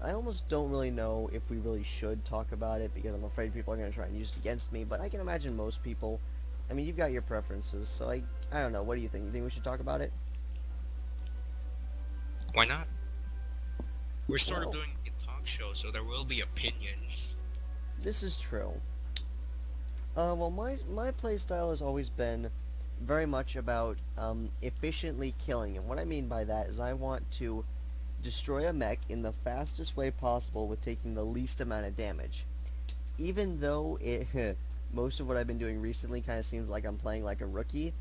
I almost don't really know if we really should talk about it because I'm afraid people are going to try and use it against me. But I can imagine most people. I mean, you've got your preferences, so I don't know. What do you think? You think we should talk about it? Why not? We're sort of Well, doing a talk show, so there will be opinions. this is true. Well, my play style has always been very much about efficiently killing, and what I mean by that is I want to destroy a mech in the fastest way possible with taking the least amount of damage. Even though it most of what I've been doing recently kind of seems like I'm playing like a rookie,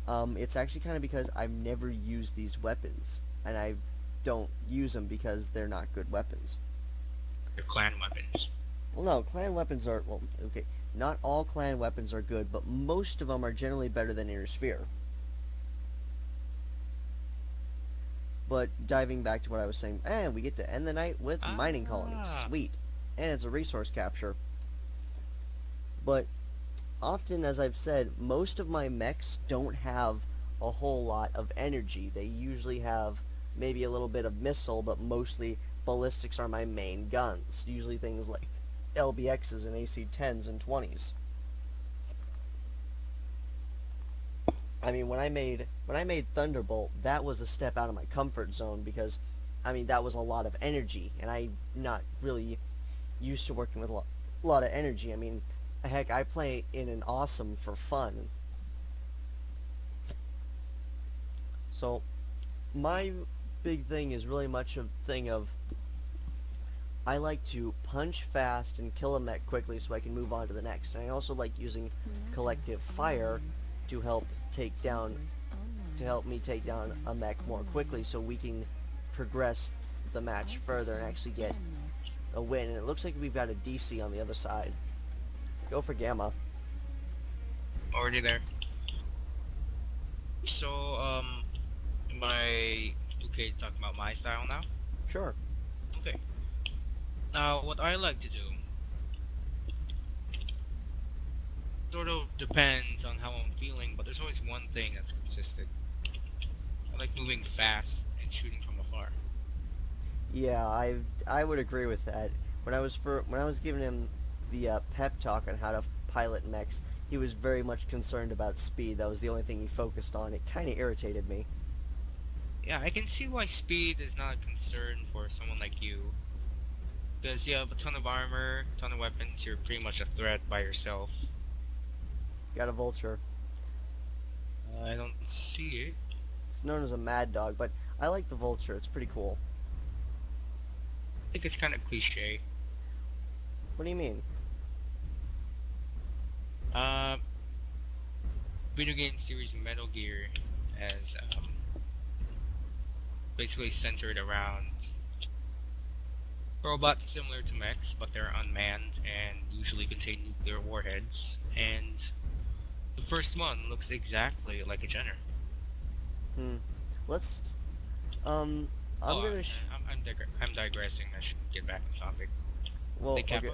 it's actually kind of because I've never used these weapons, and I don't use them because they're not good weapons. Your clan weapons. Well, no, clan weapons are, well, okay, not all clan weapons are good, but most of them are generally better than Inner Sphere. But diving back to what I was saying, and we get to end the night with mining colony. Ah, Sweet. And it's a resource capture. But often, as I've said, most of my mechs don't have a whole lot of energy. They usually have maybe a little bit of missile, but mostly ballistics are my main guns. Usually things like LBXs and AC-10s and 20s. I mean, when I made Thunderbolt, that was a step out of my comfort zone because, I mean, that was a lot of energy, and I'm not really used to working with a lot of energy. I mean, heck, I play in an awesome for fun. So, my big thing is really much a thing of I like to punch fast and kill a mech quickly so I can move on to the next. And I also like using collective fire to help take down to help me take down a mech more quickly so we can progress the match further and actually get a win. And it looks like we've got a DC on the other side. Go for Gamma. already there. So, am I okay talking about my style now? Sure. Okay. Now, what I like to do sort of depends on how I'm feeling, but there's always one thing that's consistent. I like moving fast and shooting from afar. Yeah, I would agree with that. When I was giving him the pep talk on how to pilot mechs, he was very much concerned about speed. That was the only thing he focused on. It kind of irritated me. Yeah, I can see why speed is not a concern for someone like you. Because you have a ton of armor, ton of weapons, you're pretty much a threat by yourself. Got a vulture. I don't see it. It's known as a mad dog, but I like the vulture. It's pretty cool. I think it's kind of cliche. What do you mean? Uh, video game series Metal Gear as basically centered around robots similar to mechs, but they're unmanned and usually contain nuclear warheads. And the first one looks exactly like a Jenner. Hmm. Let's. I'm Oh, gonna. I'm digressing. I should get back on topic. Well, Big okay.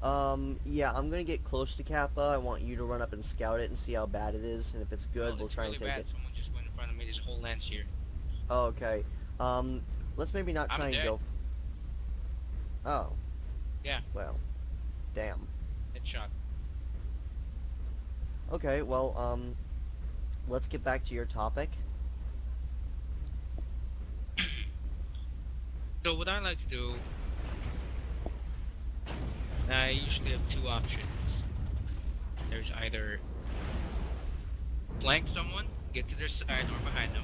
Kappa. Yeah, I'm gonna get close to Kappa. I want you to run up and scout it and see how bad it is, and if it's good, Oh, we'll it's try really and take bad. it. Someone just went in front of me. There's a whole lance here. Oh, okay. Let's maybe not I'm try and dead. go. Oh, Yeah, well, damn. headshot. Okay, well, let's get back to your topic. So what I like to do, I usually have two options. There's either flank someone, get to their side or behind them,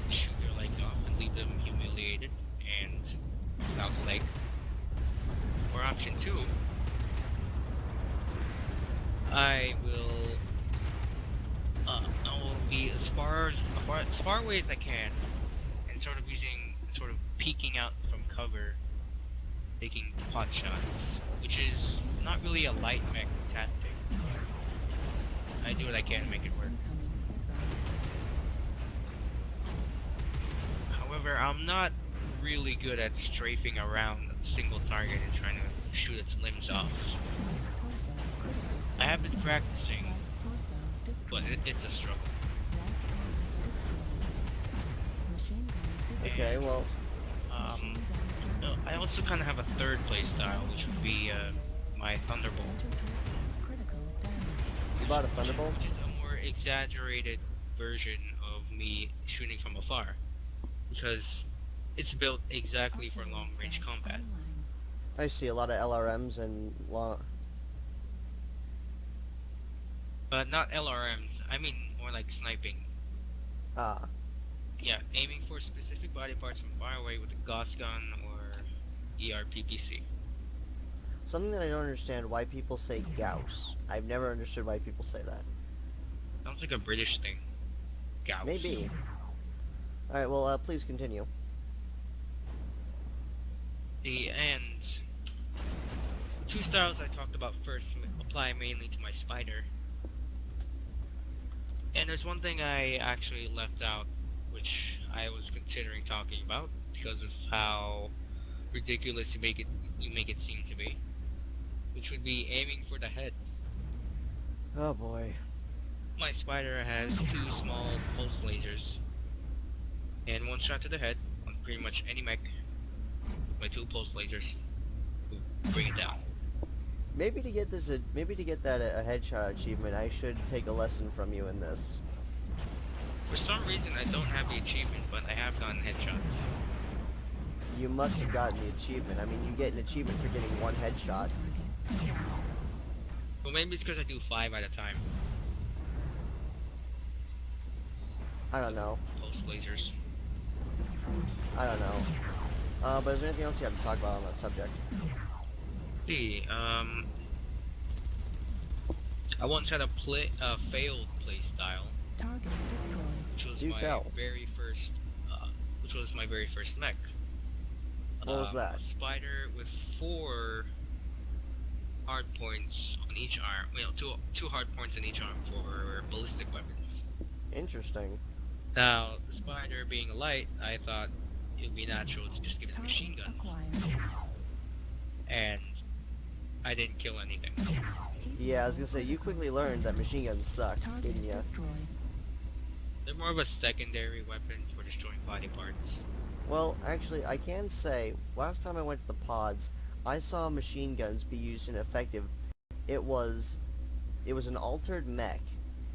and shoot their legs off and leave them humiliated and without a leg. Or option two, I will be as far away as I can, and sort of peeking out from cover, taking pot shots, which is not really a light mech tactic, but I do what I can to make it work. However, I'm not really good at strafing around a single target and trying to shoot its limbs off. I have been practicing, but it's a struggle. Okay, well, I also kind of have a third play style, which would be my Thunderbolt, you bought a Thunderbolt? which is a more exaggerated version of me shooting from afar, because it's built exactly for long-range combat. I see a lot of LRMs and But not LRMs, I mean more like sniping. Ah. Yeah, aiming for specific body parts from far away with a Gauss gun or ERPPC. Something that I don't understand why people say Gauss. I've never understood why people say that. Sounds like a British thing. Gauss. Maybe. Alright, well, please continue. The end. Two styles I talked about first apply mainly to my spider. And there's one thing I actually left out, which I was considering talking about because of how ridiculous you make it seem to be, which would be aiming for the head. Oh boy. My spider has two small pulse lasers, and one shot to the head on pretty much any mech. My two pulse lasers will bring it down. Maybe to get that a headshot achievement, I should take a lesson from you in this. For some reason, I don't have the achievement, but I have gotten headshots. You must have gotten the achievement. I mean, you get an achievement for getting one headshot. Well, maybe it's because I do 5 at a time. I don't know. Pulse lasers. I don't know. But is there anything else you have to talk about on that subject? See, I once had a failed play style, Target destroyed. which was Do my tell. very first mech. What was that? A spider with 4 hard points on each arm. Well, two hard points on each arm for ballistic weapons. Interesting. Now, the spider being a light, I thought it would be natural to just give it machine Target guns, acquired. and I didn't kill anything. Yeah, I was gonna say, you quickly learned that machine guns suck, Target didn't ya? destroyed. They're more of a secondary weapon for destroying body parts. Well, actually, I can say, last time I went to the pods, I saw machine guns be used and effective. It was an altered mech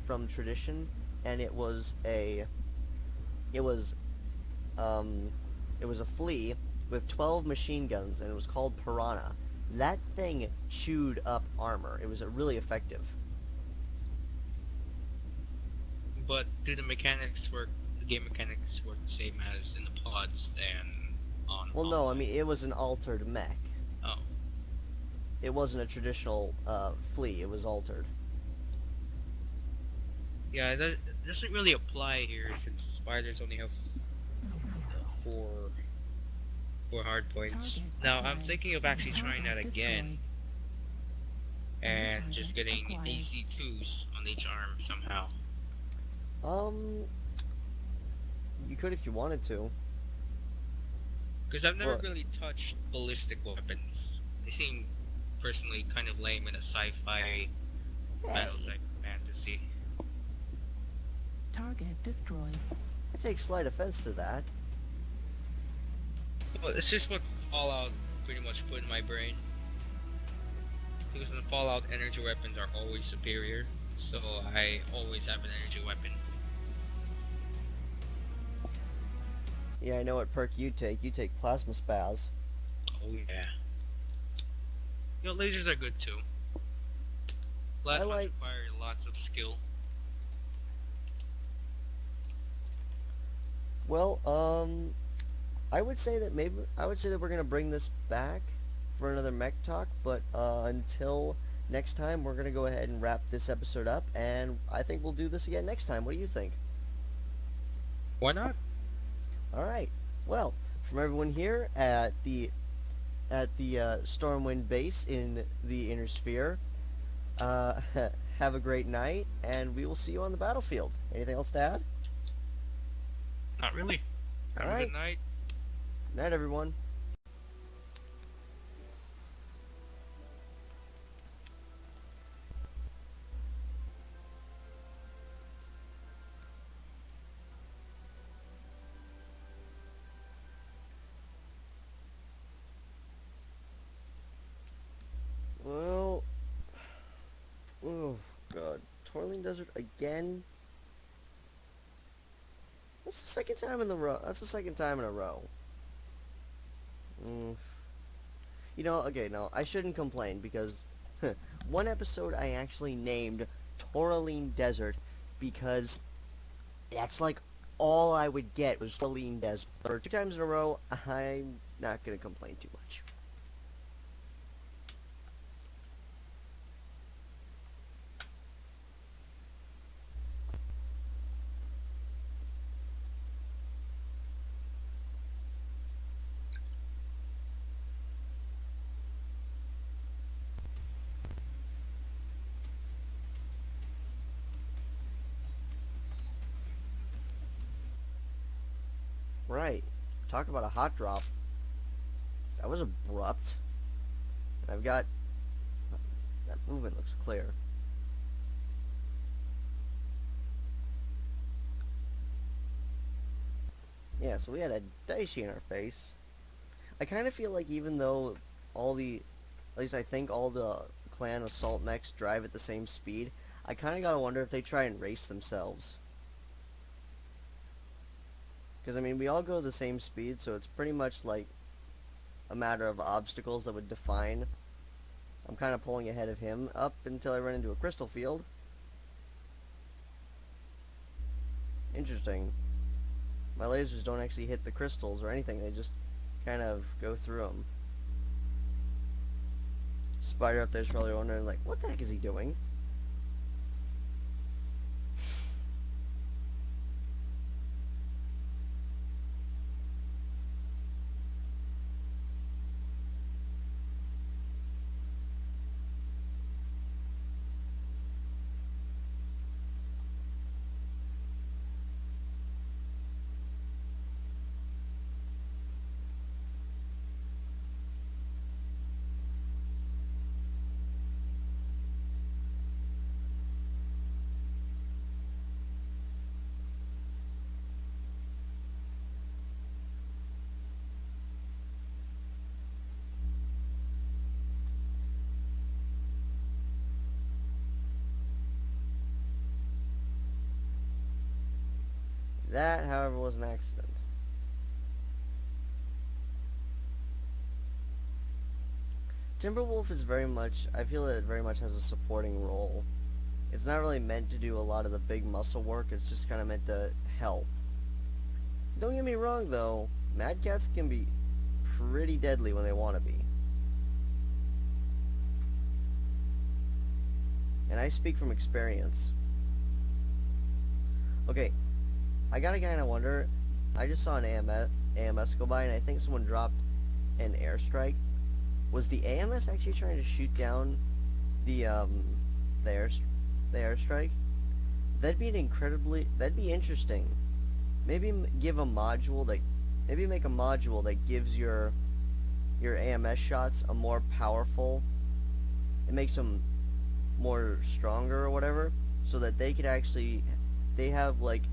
from Tradition, and it was a flea with 12 machine guns, and it was called Piranha. That thing chewed up armor. It was really effective. But do the game mechanics work the same as in the pods than on... Well, no, I mean, it was an altered mech. Oh. It wasn't a traditional flea. It was altered. Yeah, that doesn't really apply here since spiders only have four hard points. Target Now I'm acquired. thinking of actually trying Target that again destroyed. New and just target getting acquired. AC2s on each arm somehow. Um, you could if you wanted to. Because I've never Well, really touched ballistic weapons. They seem personally kind of lame in a sci-fi battle hey, type fantasy. Target destroyed. I take slight offense to that. Well, it's just what Fallout pretty much put in my brain. Because in Fallout, energy weapons are always superior, so I always have an energy weapon. Yeah, I know what perk you take. You take plasma spaz. Oh yeah. You know, lasers are good too. I Last ones like. require lots of skill. Well, I would say that we're gonna bring this back for another Mech Talk, but until next time, we're gonna go ahead and wrap this episode up, and I think we'll do this again next time. What do you think? Why not? All right. Well, from everyone here at the Stormwind base in the Inner Sphere, uh, have a great night, and we will see you on the battlefield. Anything else to add? Not really. All Have a good right. night. Night, everyone. Well, oh god, Toiling Desert again. That's the second time in the row. That's the second time in a row. Mm. You know, okay, no, I shouldn't complain because one episode I actually named Toraline Desert because that's like all I would get was Toraline Desert. Two times in a row, I'm not gonna complain too much. Right. Talk about a hot drop. That was abrupt. I've got... That movement looks clear. Yeah, so we had a Daishi in our face. I kind of feel like even though all the... At least I think all the clan assault mechs drive at the same speed, I kind of gotta wonder if they try and race themselves. Because, I mean, we all go the same speed, so it's pretty much like a matter of obstacles that would define. I'm kind of pulling ahead of him up until I run into a crystal field. Interesting. My lasers don't actually hit the crystals or anything, they just kind of go through them. Spider up there's probably wondering, like, what the heck is he doing? That, however, was an accident. Timberwolf is very much, I feel it very much has a supporting role. It's not really meant to do a lot of the big muscle work, it's just kind of meant to help. Don't get me wrong though, Mad Cats can be pretty deadly when they want to be. And I speak from experience. Okay, I gotta kind of wonder. I just saw an AMS go by, and I think someone dropped an airstrike. Was the AMS actually trying to shoot down the the air the airstrike? That'd be interesting. Maybe give a module that maybe make a module that gives your AMS shots a more powerful. It makes them more stronger or whatever, so that they could actually they have like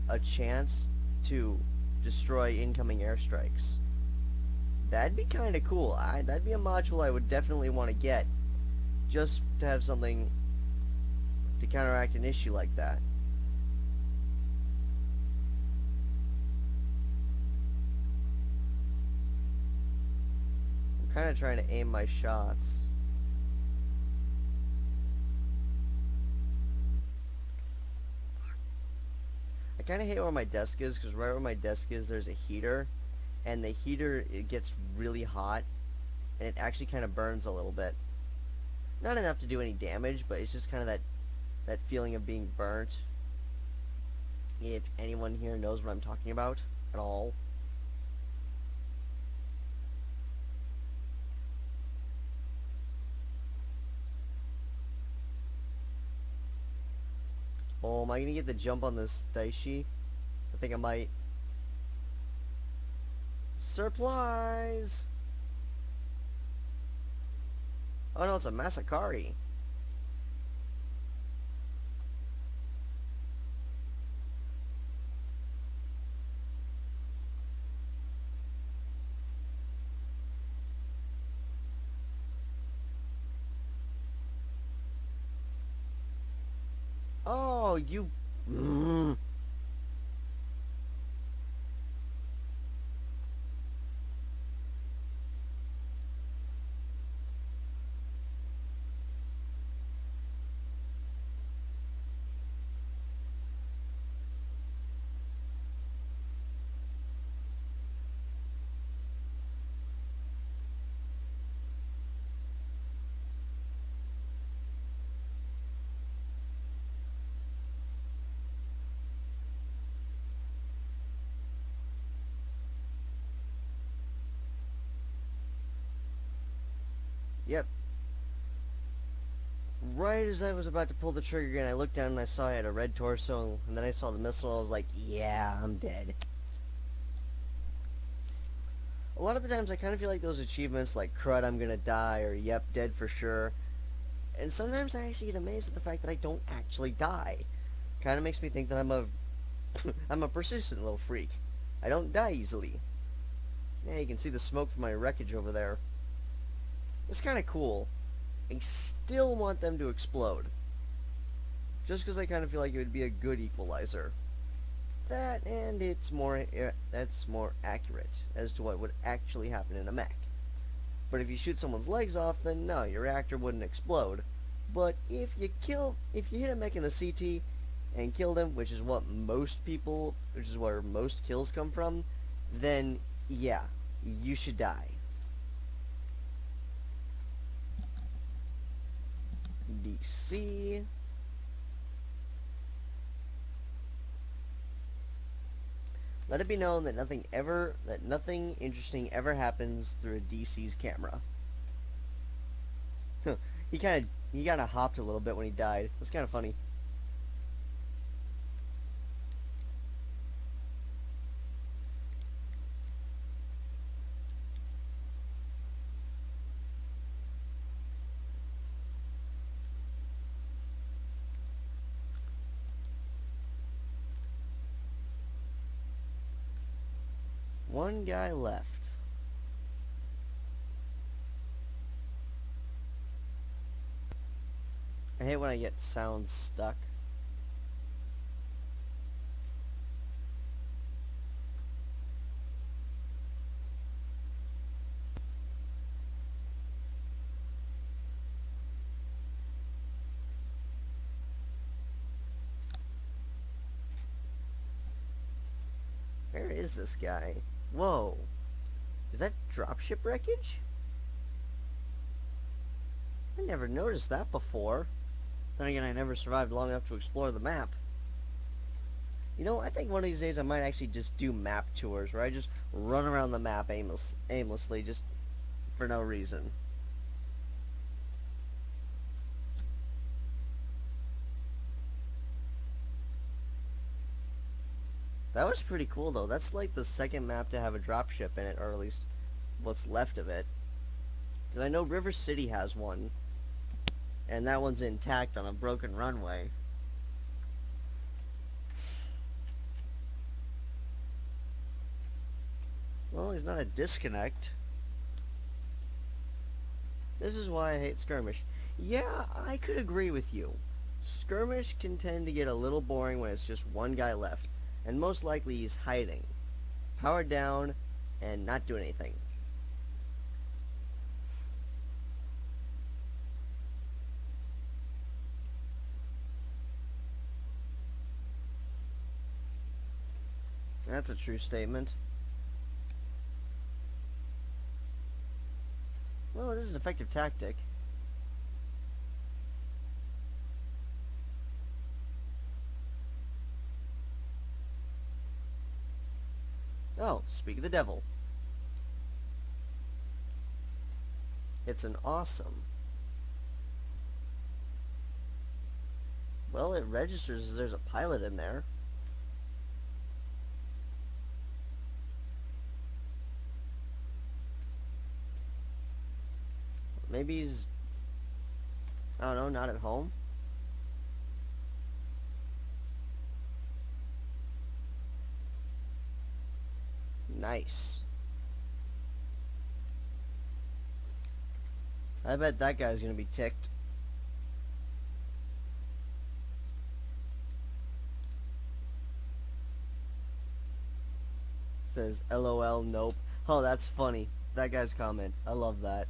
a chance to destroy incoming airstrikes. That'd be kind of cool. That'd be a module I would definitely want to get, just to have something to counteract an issue like that. I'm kind of trying to aim my shots. I kind of hate where my desk is, because right where my desk is, there's a heater, and the heater, it gets really hot, and it actually kind of burns a little bit. Not enough to do any damage, but it's just kind of that feeling of being burnt. If anyone here knows what I'm talking about at all. Oh, am I gonna get the jump on this Daishi? I think I might. Supplies! Oh no, it's a Masakari. Oh, you... Yep. Right as I was about to pull the trigger again, I looked down and I saw I had a red torso, and then I saw the missile, and I was like, yeah, I'm dead. A lot of the times I kind of feel like those achievements, like, crud, I'm gonna die, or yep, dead for sure. And sometimes I actually get amazed at the fact that I don't actually die. Kind of makes me think that I'm a I'm a persistent little freak. I don't die easily. Yeah, you can see the smoke from my wreckage over there. It's kind of cool. I still want them to explode. Just because I kind of feel like it would be a good equalizer. That, and that's more accurate as to what would actually happen in a mech. But if you shoot someone's legs off, then no, your reactor wouldn't explode. But if you hit a mech in the CT and kill them, which is where most kills come from, then yeah, you should die. DC. Let it be known that nothing interesting ever happens through a DC's camera. He kind of hopped a little bit when he died. It was kind of funny. One guy left. I hate when I get sounds stuck. Where is this guy? Whoa. Is that dropship wreckage? I never noticed that before. Then again, I never survived long enough to explore the map. You know, I think one of these days I might actually just do map tours where I just run around the map aimlessly, just for no reason. That was pretty cool, though. That's like the second map to have a dropship in it, or at least what's left of it. Because I know River City has one, and that one's intact on a broken runway. Well, there's not a disconnect. This is why I hate skirmish. Yeah, I could agree with you. Skirmish can tend to get a little boring when it's just one guy left, and most likely he's hiding, powered down, and not doing anything. That's a true statement. Well, it is an effective tactic. Oh, speak of the devil. It's an awesome. Well, it registers as there's a pilot in there. Maybe he's, I don't know, not at home. Nice. I bet that guy's gonna be ticked. Says LOL nope. Oh, that's funny. That guy's comment. I love that.